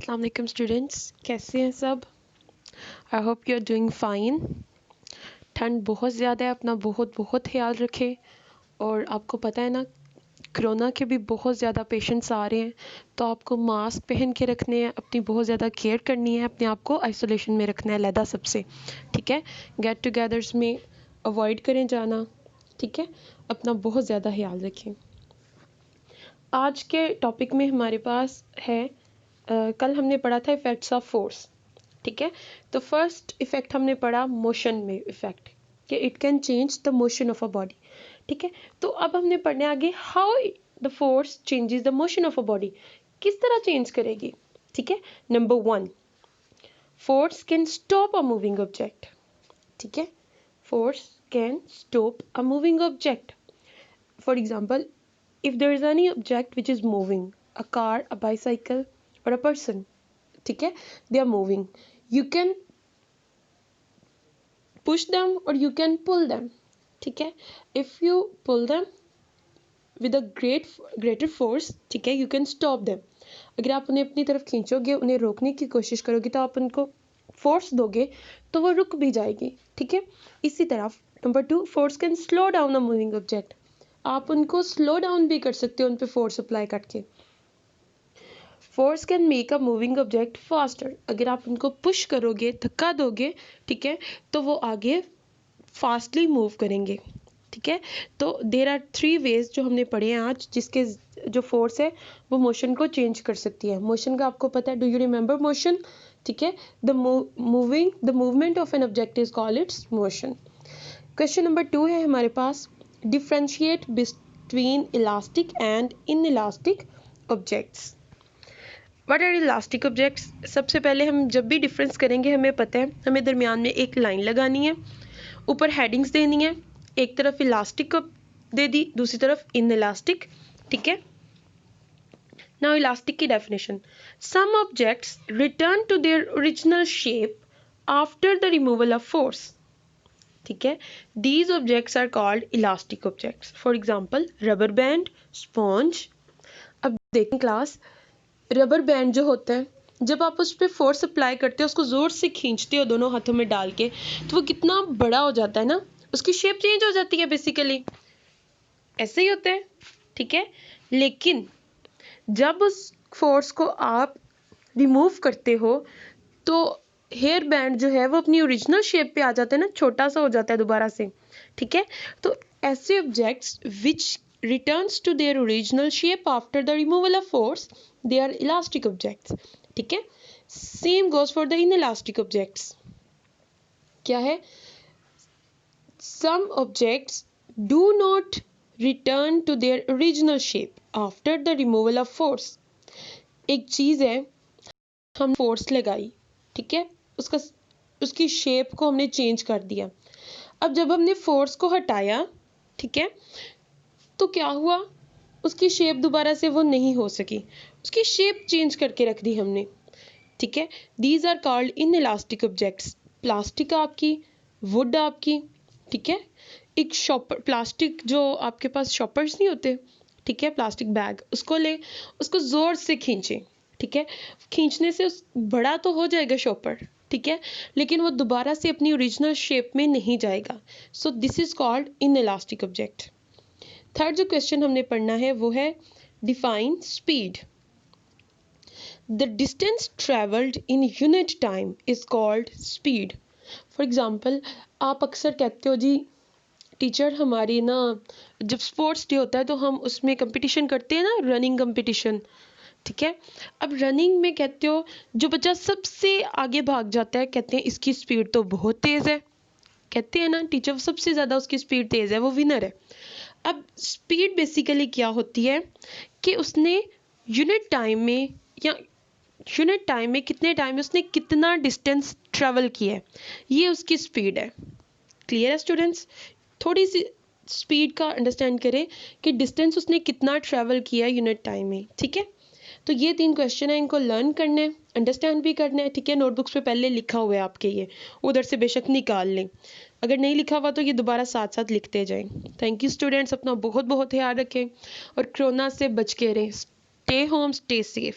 अस्सलाम वालेकुम स्टूडेंट्स, कैसे हैं सब? I hope you are doing fine. ठंड बहुत ज़्यादा है, अपना बहुत बहुत ख्याल रखें। और आपको पता है ना, कोरोना के भी बहुत ज़्यादा पेशेंट्स आ रहे हैं, तो आपको मास्क पहन के रखने हैं, अपनी बहुत ज़्यादा केयर करनी है, अपने आप को आइसोलेशन में रखना है अलहदा सबसे, ठीक है। गेट टुगेदर्स में अवॉइड करें जाना, ठीक है। अपना बहुत ज़्यादा ख्याल रखें। आज के टॉपिक में हमारे पास है कल हमने पढ़ा था इफ़ेक्ट्स ऑफ फोर्स, ठीक है। तो फर्स्ट इफ़ेक्ट हमने पढ़ा मोशन में इफ़ेक्ट, कि it can change the motion of a body, ठीक है। तो अब हमने पढ़ने आगे how the force changes the motion of a body, किस तरह चेंज करेगी, ठीक है। Number 1, force can stop a moving object, ठीक है। Force can stop a moving object. For example, if there is any object which is moving, a car, a bicycle, or a person, ठीक है, they are moving. You can push them or you can pull them, ठीक है. If you pull them with a greater force, ठीक है, you can stop them. अगर आप उन्हें अपनी तरफ खींचोगे, उन्हें रोकने की कोशिश करोगे, तो आप उनको फोर्स दोगे तो वो रुक भी जाएगी, ठीक है. इसी तरह number 2, force can slow down a moving object. आप उनको स्लो डाउन भी कर सकते हो उन पे फोर्स अप्लाई करके. Force can make a moving object faster. अगर आप उनको पुश करोगे, धक्का दोगे, ठीक है, तो वो आगे फास्टली मूव करेंगे, ठीक है. तो देर आर 3 वेज जो हमने पढ़े हैं आज, जिसके जो फोर्स है वो मोशन को चेंज कर सकती है. मोशन का आपको पता है, डू यू रिमेंबर मोशन, ठीक है. The movement of an object is called its motion. Question number 2 है हमारे पास, differentiate between elastic and inelastic objects. What are elastic objects? सबसे पहले हम जब भी डिफरेंस करेंगे, हमें पता है हमें दरमियान में एक लाइन लगानी है, ऊपर हेडिंग्स देनी है, एक तरफ इलास्टिक दे दी, दूसरी तरफ इनइलास्टिक, ठीक है. नाउ इलास्टिक की definition, some objects return to their original shape after the removal of force, ठीक है. These objects are called elastic objects. For example rubber band, sponge. अब देखें क्लास, रबर बैंड जो होता है, जब आप उस पर फोर्स अप्लाई करते हो, उसको ज़ोर से खींचते हो दोनों हाथों में डाल के, तो वो कितना बड़ा हो जाता है ना, उसकी शेप चेंज हो जाती है. बेसिकली ऐसे ही होता है, ठीक है. लेकिन जब उस फोर्स को आप रिमूव करते हो, तो हेयर बैंड जो है वो अपनी ओरिजिनल शेप पे आ जाता है ना, छोटा सा हो जाता है दोबारा से, ठीक है. तो ऐसे objects which returns to their original shape after the removal of force, they are elastic objects, ठीक है. Same goes for the inelastic objects. क्या है? Some objects do not return to their original shape after the removal of force. एक चीज़ है, हम force लगाई, ठीक है, उसकी शेप को हमने चेंज कर दिया. अब जब हमने फोर्स को हटाया, ठीक है, तो क्या हुआ, उसकी शेप दोबारा से वो नहीं हो सकी, उसकी शेप चेंज करके रख दी हमने, ठीक है. These are called inelastic objects. Plastic आपकी, वुड आपकी, ठीक है. एक शॉपर, प्लास्टिक जो आपके पास शॉपर्स नहीं होते, ठीक है, प्लास्टिक बैग, उसको ले, उसको जोर से खींचे, ठीक है. खींचने से उस बड़ा तो हो जाएगा शॉपर, ठीक है, लेकिन वो दोबारा से अपनी ओरिजिनल शेप में नहीं जाएगा. So this is called inelastic object. Third जो क्वेश्चन हमने पढ़ना है वो है define speed. The distance travelled in unit time is called speed. For example, आप अक्सर कहते हो जी टीचर हमारी ना, जब स्पोर्ट्स डे होता है तो हम उसमें कंपटीशन करते हैं ना, रनिंग कंपटीशन, ठीक है. अब रनिंग में कहते हो जो बच्चा सबसे आगे भाग जाता है, कहते हैं इसकी स्पीड तो बहुत तेज़ है, कहते हैं ना टीचर, सबसे ज़्यादा उसकी स्पीड तेज़ है, वो विनर है. अब स्पीड बेसिकली क्या होती है कि उसने यूनिट टाइम में कितने टाइम में उसने कितना डिस्टेंस ट्रेवल किया है, ये उसकी स्पीड है. क्लियर है स्टूडेंट्स? थोड़ी सी स्पीड का अंडरस्टैंड करें कि डिस्टेंस उसने कितना ट्रेवल किया है यूनिट टाइम में, ठीक है. तो ये 3 क्वेश्चन है, इनको लर्न करना है, अंडरस्टैंड भी करना है, ठीक है. नोटबुक्स पे पहले लिखा हुआ है आपके, ये उधर से बेशक निकाल लें, अगर नहीं लिखा हुआ तो ये दोबारा साथ साथ लिखते जाएं. थैंक यू स्टूडेंट्स, अपना बहुत बहुत ख्याल रखें और कोरोना से बच के रहें. Stay home, stay safe.